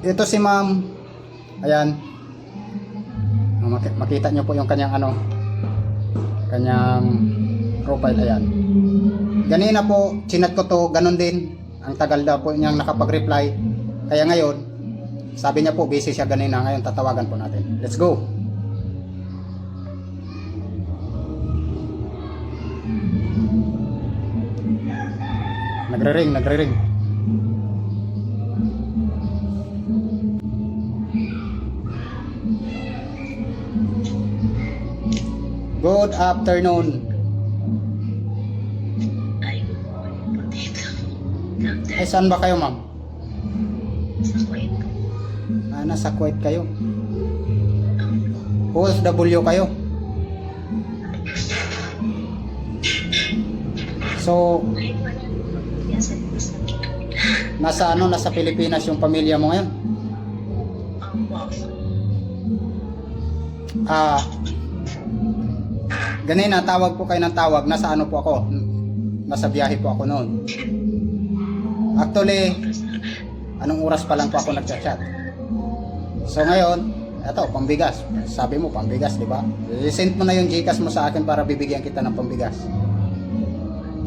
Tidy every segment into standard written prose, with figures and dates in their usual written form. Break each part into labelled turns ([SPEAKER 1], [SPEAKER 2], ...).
[SPEAKER 1] ito si ma'am. Ayan. Makita nyo po yung kanyang kanyang profile. Ayan. Ganina po, chinat ko to, ganun din. Ang tagal daw po niyang nakapag-reply. Kaya ngayon, sabi niya po, busy siya ganina. Ngayon, tatawagan po natin. Let's go! Nagre-ring. Good afternoon.
[SPEAKER 2] Ay, po dito.
[SPEAKER 1] Ay, saan ba kayo, ma'am?
[SPEAKER 2] Sa Kuwait po.
[SPEAKER 1] Nasa Kuwait kayo. OFW kayo. So,
[SPEAKER 2] Ay, wala po. Yes,
[SPEAKER 1] nasa Pilipinas yung pamilya mo ngayon? Ganina, tawag po kayo ng tawag. Nasa po ako? Nasa biyahe po ako noon. Actually, anong oras pa lang po ako nagchat-chat. So ngayon, eto, pambigas. Sabi mo, pambigas, di ba? I-send mo na yung Gcash mo sa akin para bibigyan kita ng pambigas.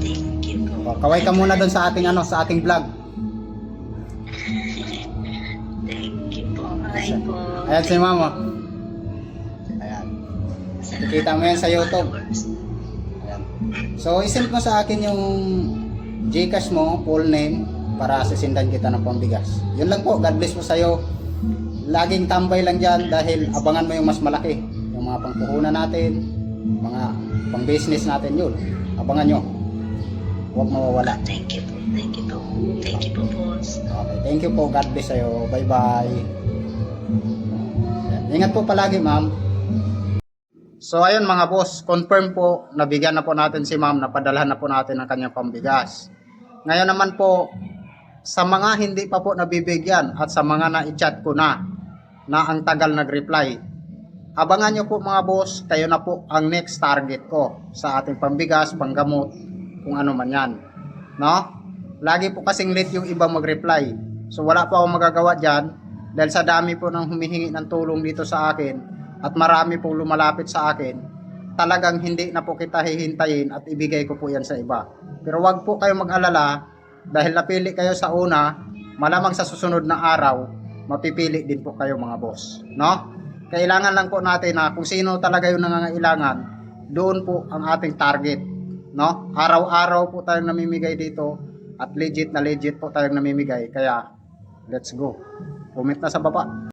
[SPEAKER 2] Thank you po.
[SPEAKER 1] Kaway ka muna doon sa ating sa ating vlog.
[SPEAKER 2] Thank you po. Ay po.
[SPEAKER 1] Ayan si mama. Ayan. Kikita mo yan sa YouTube. Ayan. So, isend mo sa akin yung Gcash mo, full name, para sisindan kita ng pambigas. Yun lang po. God bless po sa'yo. Laging tambay lang dyan dahil abangan mo yung mas malaki. Yung mga pangpuhunan natin, mga pang-business natin yun. Abangan nyo. Huwag mawawala.
[SPEAKER 2] Thank you po. Thank you po. Thank you po, boss.
[SPEAKER 1] Okay, thank you po. God bless sa'yo. Bye-bye. Ingat po palagi, ma'am. So, ayun mga boss, confirm po, nabigyan na po natin si ma'am, napadalhan na po natin ang kanyang pambigas. Ngayon naman po, sa mga hindi pa po nabibigyan at sa mga na-chat ko na ang tagal nag-reply, abangan nyo po mga boss, kayo na po ang next target ko sa ating pambigas, panggamot, kung ano man yan. No? Lagi po kasing late yung iba mag-reply. So wala po akong magagawa dyan dahil sa dami po ng humihingi ng tulong dito sa akin at marami po lumalapit sa akin, talagang hindi na po kita hihintayin at ibigay ko po yan sa iba. Pero wag po kayo mag-alala dahil napili kayo sa una, malamang sa susunod na araw, mapipili din po kayo mga boss. No? Kailangan lang po natin na kung sino talaga yung nangangailangan, doon po ang ating target. No? Araw-araw po tayong namimigay dito at legit na legit po tayong namimigay. Kaya, let's go. Comment na sa baba.